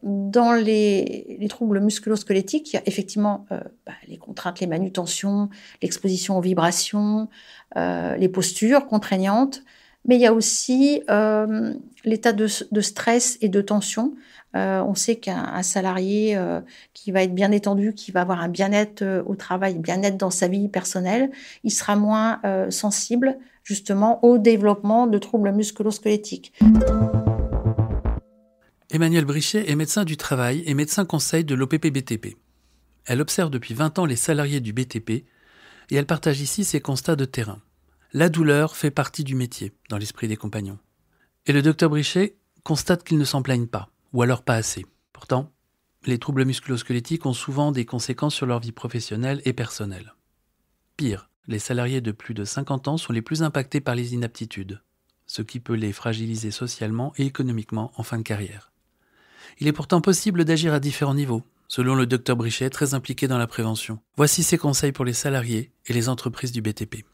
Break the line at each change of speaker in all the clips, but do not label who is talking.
Dans les troubles musculo-squelettiques, il y a effectivement, les contraintes, les manutentions, l'exposition aux vibrations, les postures contraignantes, mais il y a aussi, l'état de stress et de tension. On sait qu'un salarié, qui va être bien détendu, qui va avoir un bien-être, au travail, bien-être dans sa vie personnelle, il sera moins, sensible justement au développement de troubles musculo-squelettiques.
Emmanuelle Brichet est médecin du travail et médecin conseil de l'OPP-BTP. Elle observe depuis 20 ans les salariés du BTP et elle partage ici ses constats de terrain. La douleur fait partie du métier dans l'esprit des compagnons. Et le docteur Brichet constate qu'ils ne s'en plaignent pas, ou alors pas assez. Pourtant, les troubles musculo-squelettiques ont souvent des conséquences sur leur vie professionnelle et personnelle. Pire, les salariés de plus de 50 ans sont les plus impactés par les inaptitudes, ce qui peut les fragiliser socialement et économiquement en fin de carrière. Il est pourtant possible d'agir à différents niveaux, selon le docteur Brichet, très impliqué dans la prévention. Voici ses conseils pour les salariés et les entreprises du BTP.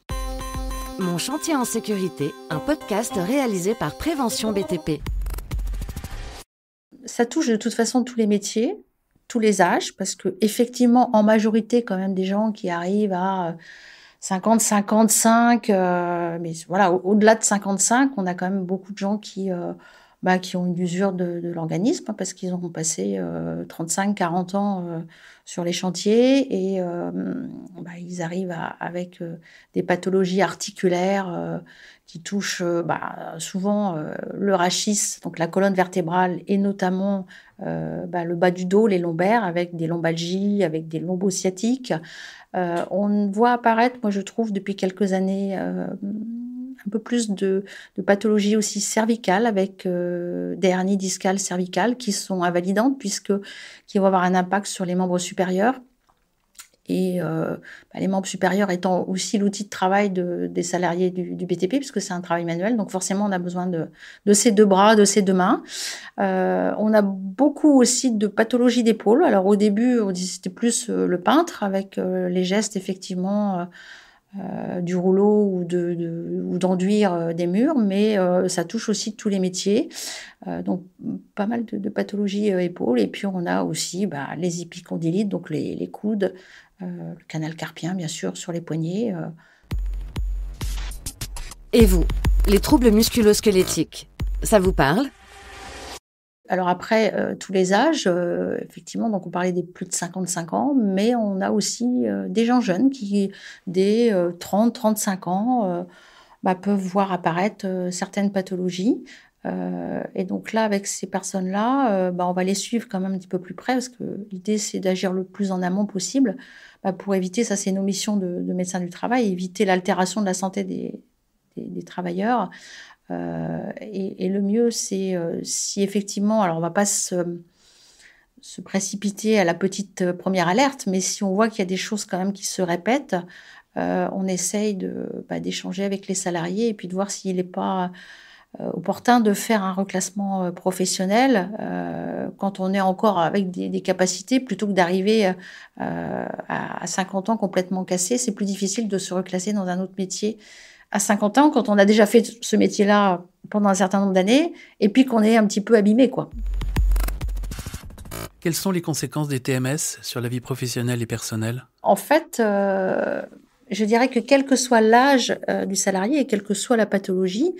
Mon chantier en sécurité, un podcast réalisé par Prévention BTP.
Ça touche de toute façon tous les métiers, tous les âges, parce que effectivement, en majorité, quand même, des gens qui arrivent à 50, 55, mais voilà, au-delà de 55, on a quand même beaucoup de gens qui ont une usure de l'organisme, hein, parce qu'ils ont passé 35, 40 ans sur les chantiers et ils arrivent avec des pathologies articulaires qui touchent souvent le rachis, donc la colonne vertébrale et notamment le bas du dos, les lombaires, avec des lombalgies, avec des lombosciatiques. On voit apparaître, moi je trouve, depuis quelques années, un peu plus de pathologies aussi cervicales avec des hernies discales cervicales qui sont invalidantes qui vont avoir un impact sur les membres supérieurs. Et les membres supérieurs étant aussi l'outil de travail des salariés du BTP, puisque c'est un travail manuel, donc forcément on a besoin de ces deux bras, de ces deux mains. On a beaucoup aussi de pathologies d'épaule. Alors au début, on disait c'était plus le peintre avec les gestes effectivement du rouleau ou d'enduire des murs, mais ça touche aussi tous les métiers. Donc pas mal de pathologies épaules. Et puis on a aussi les épicondylites, donc les coudes, le canal carpien bien sûr sur les poignets.
Et vous, les troubles musculo-squelettiques, ça vous parle ?
Alors après, tous les âges, effectivement, donc on parlait des plus de 55 ans, mais on a aussi des gens jeunes qui, dès 30, 35 ans, peuvent voir apparaître certaines pathologies. Et donc là, avec ces personnes-là, on va les suivre quand même un petit peu plus près, parce que l'idée, c'est d'agir le plus en amont possible pour éviter, ça c'est nos missions de médecins du travail, éviter l'altération de la santé des travailleurs. Et le mieux, c'est si effectivement, alors on ne va pas se précipiter à la petite première alerte, mais si on voit qu'il y a des choses quand même qui se répètent, on essaye d'échanger avec les salariés et puis de voir s'il n'est pas opportun de faire un reclassement professionnel quand on est encore avec des capacités, plutôt que d'arriver à 50 ans complètement cassé. C'est plus difficile de se reclasser dans un autre métier à 50 ans, quand on a déjà fait ce métier-là pendant un certain nombre d'années, et puis qu'on est un petit peu abîmé, quoi.
Quelles sont les conséquences des TMS sur la vie professionnelle et personnelle ?
En fait, je dirais que quel que soit l'âge du salarié et quelle que soit la pathologie,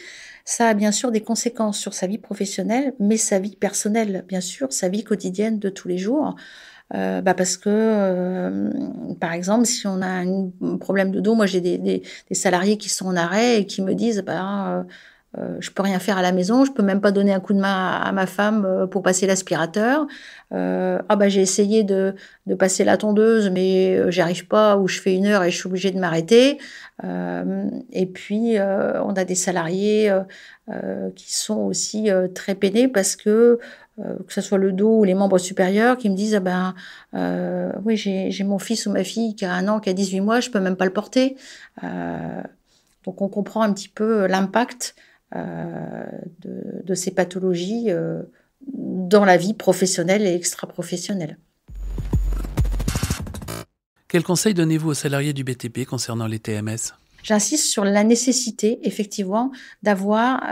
ça a bien sûr des conséquences sur sa vie professionnelle, mais sa vie personnelle, bien sûr, sa vie quotidienne de tous les jours. Parce que, par exemple, si on a un problème de dos, moi j'ai des salariés qui sont en arrêt et qui me disent je peux rien faire à la maison, je peux même pas donner un coup de main à ma femme pour passer l'aspirateur. J'ai essayé de passer la tondeuse, mais j'y arrive pas, ou je fais 1 heure et je suis obligée de m'arrêter. Et puis on a des salariés qui sont aussi très peinés parce que ce soit le dos ou les membres supérieurs, qui me disent oui, j'ai mon fils ou ma fille qui a 1 an, qui a 18 mois, je peux même pas le porter. Donc on comprend un petit peu l'impact de ces pathologies dans la vie professionnelle et extra-professionnelle.
Quels conseils donnez-vous aux salariés du BTP concernant les TMS ?
J'insiste sur la nécessité, effectivement, d'avoir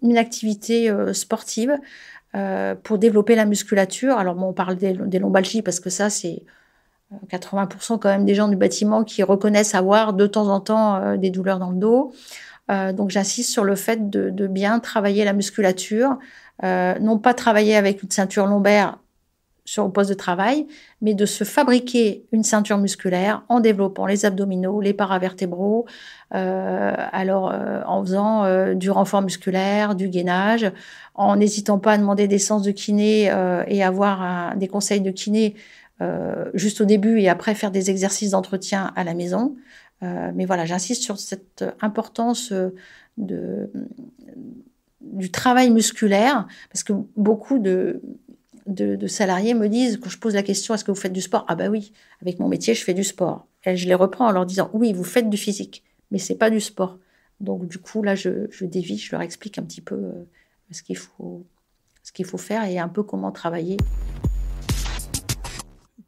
une activité sportive pour développer la musculature. Alors, bon, on parle des lombalgies parce que ça, c'est 80% quand même des gens du bâtiment qui reconnaissent avoir de temps en temps des douleurs dans le dos. Donc, j'insiste sur le fait de bien travailler la musculature, non pas travailler avec une ceinture lombaire sur le poste de travail, mais de se fabriquer une ceinture musculaire en développant les abdominaux, les paravertébraux, en faisant du renfort musculaire, du gainage, en n'hésitant pas à demander des séances de kiné et avoir des conseils de kiné juste au début et après faire des exercices d'entretien à la maison. Mais voilà, j'insiste sur cette importance du travail musculaire, parce que beaucoup de salariés me disent, quand je pose la question, est-ce que vous faites du sport? Ah bah oui, avec mon métier, je fais du sport. Et je les reprends en leur disant, oui, vous faites du physique, mais c'est pas du sport. Donc du coup, là, je dévie, je leur explique un petit peu ce qu'il faut faire et un peu comment travailler.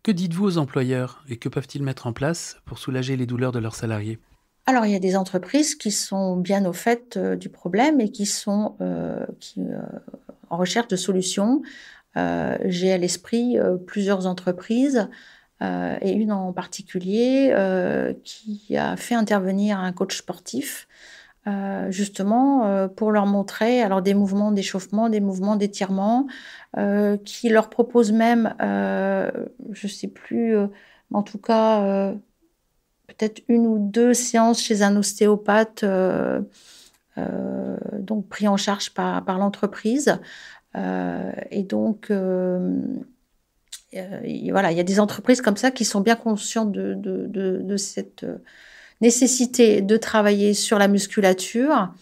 Que dites-vous aux employeurs et que peuvent-ils mettre en place pour soulager les douleurs de leurs salariés?
Alors, il y a des entreprises qui sont bien au fait du problème et qui sont en recherche de solutions. J'ai à l'esprit plusieurs entreprises et une en particulier qui a fait intervenir un coach sportif justement pour leur montrer alors des mouvements d'échauffement, des mouvements d'étirement, qui leur propose même, je ne sais plus, en tout cas peut-être 1 ou 2 séances chez un ostéopathe, donc pris en charge par l'entreprise. Et donc, voilà, il y a des entreprises comme ça qui sont bien conscientes de cette nécessité de travailler sur la musculature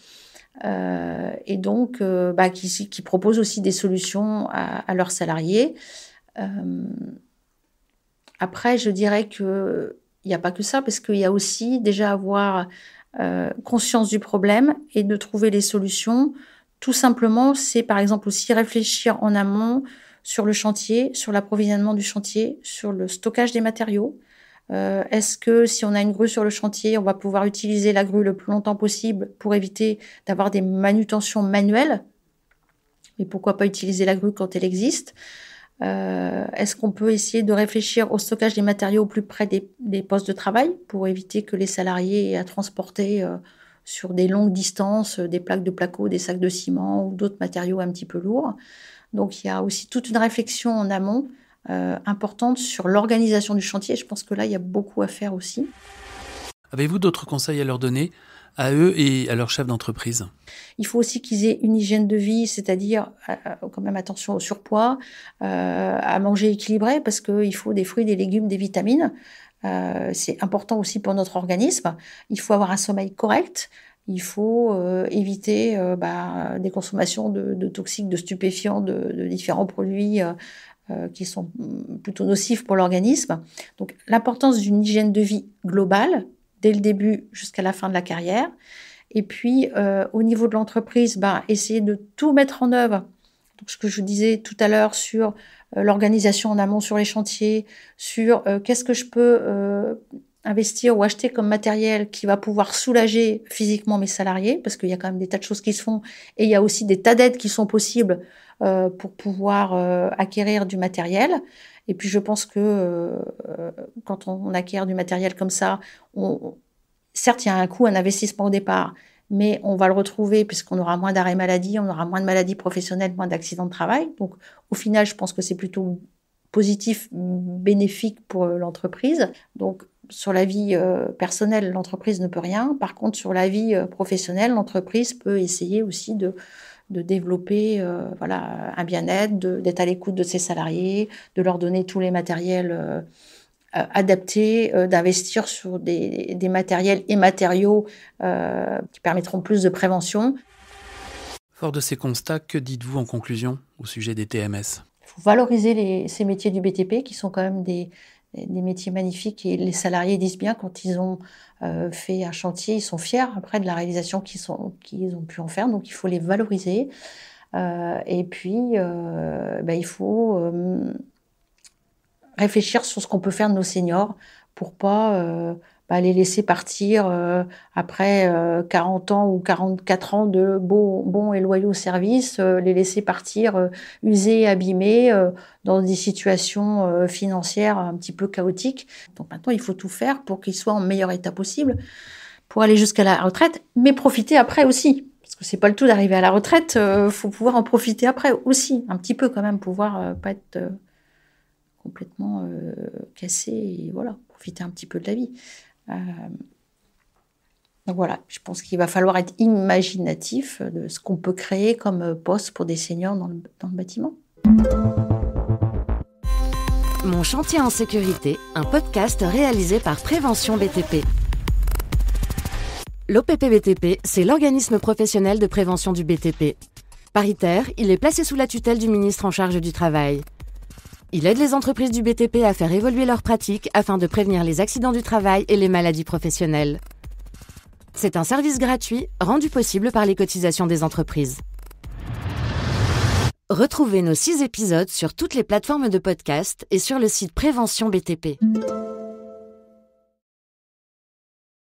et donc qui proposent aussi des solutions à leurs salariés. Après, je dirais qu'il n'y a pas que ça, parce qu'il y a aussi déjà avoir conscience du problème et de trouver les solutions. Tout simplement, c'est par exemple aussi réfléchir en amont sur le chantier, sur l'approvisionnement du chantier, sur le stockage des matériaux. Est-ce que si on a une grue sur le chantier, on va pouvoir utiliser la grue le plus longtemps possible pour éviter d'avoir des manutentions manuelles? Et pourquoi pas utiliser la grue quand elle existe? Est-ce qu'on peut essayer de réfléchir au stockage des matériaux au plus près des postes de travail pour éviter que les salariés aient à transporter sur des longues distances des plaques de placo, des sacs de ciment ou d'autres matériaux un petit peu lourds? Donc il y a aussi toute une réflexion en amont importante sur l'organisation du chantier. Je pense que là, il y a beaucoup à faire aussi.
Avez-vous d'autres conseils à leur donner, à eux et à leurs chefs d'entreprise?
Il faut aussi qu'ils aient une hygiène de vie, c'est-à-dire quand même attention au surpoids, à manger équilibré, parce qu'il faut des fruits, des légumes, des vitamines. C'est important aussi pour notre organisme. Il faut avoir un sommeil correct. Il faut éviter des consommations de toxiques, de stupéfiants, de différents produits qui sont plutôt nocifs pour l'organisme. Donc l'importance d'une hygiène de vie globale, dès le début jusqu'à la fin de la carrière. Et puis, au niveau de l'entreprise, essayer de tout mettre en œuvre. Donc, ce que je disais tout à l'heure sur l'organisation en amont sur les chantiers, sur qu'est-ce que je peux investir ou acheter comme matériel qui va pouvoir soulager physiquement mes salariés, parce qu'il y a quand même des tas de choses qui se font, et il y a aussi des tas d'aides qui sont possibles pour pouvoir acquérir du matériel. Et puis, je pense que quand on acquiert du matériel comme ça, certes, il y a un coût, un investissement au départ, mais on va le retrouver puisqu'on aura moins d'arrêts maladie, on aura moins de maladies professionnelles, moins d'accidents de travail. Donc, au final, je pense que c'est plutôt positif, bénéfique pour l'entreprise. Donc, sur la vie personnelle, l'entreprise ne peut rien. Par contre, sur la vie professionnelle, l'entreprise peut essayer aussi de développer un bien-être, d'être à l'écoute de ses salariés, de leur donner tous les matériels adaptés, d'investir sur des matériels et matériaux qui permettront plus de prévention.
Fort de ces constats, que dites-vous en conclusion au sujet des TMS?
Il faut valoriser ces métiers du BTP qui sont quand même des métiers magnifiques, et les salariés disent bien quand ils ont fait un chantier, ils sont fiers après de la réalisation qu'ils ont pu en faire, donc il faut les valoriser. Et puis, il faut réfléchir sur ce qu'on peut faire de nos seniors pour pas les laisser partir après 40 ans ou 44 ans de bons et loyaux services, les laisser partir usés, abîmés, dans des situations financières un petit peu chaotiques. Donc maintenant, il faut tout faire pour qu'ils soient en meilleur état possible, pour aller jusqu'à la retraite, mais profiter après aussi. Parce que c'est pas le tout d'arriver à la retraite, faut pouvoir en profiter après aussi, un petit peu quand même, pouvoir pas être complètement cassé et voilà, profiter un petit peu de la vie. Donc voilà, je pense qu'il va falloir être imaginatif de ce qu'on peut créer comme poste pour des seniors dans le bâtiment.
Mon chantier en sécurité, un podcast réalisé par Prévention BTP. L'OPP-BTP, c'est l'organisme professionnel de prévention du BTP. Paritaire, il est placé sous la tutelle du ministre en charge du Travail. Il aide les entreprises du BTP à faire évoluer leurs pratiques afin de prévenir les accidents du travail et les maladies professionnelles. C'est un service gratuit rendu possible par les cotisations des entreprises. Retrouvez nos 6 épisodes sur toutes les plateformes de podcast et sur le site Prévention BTP.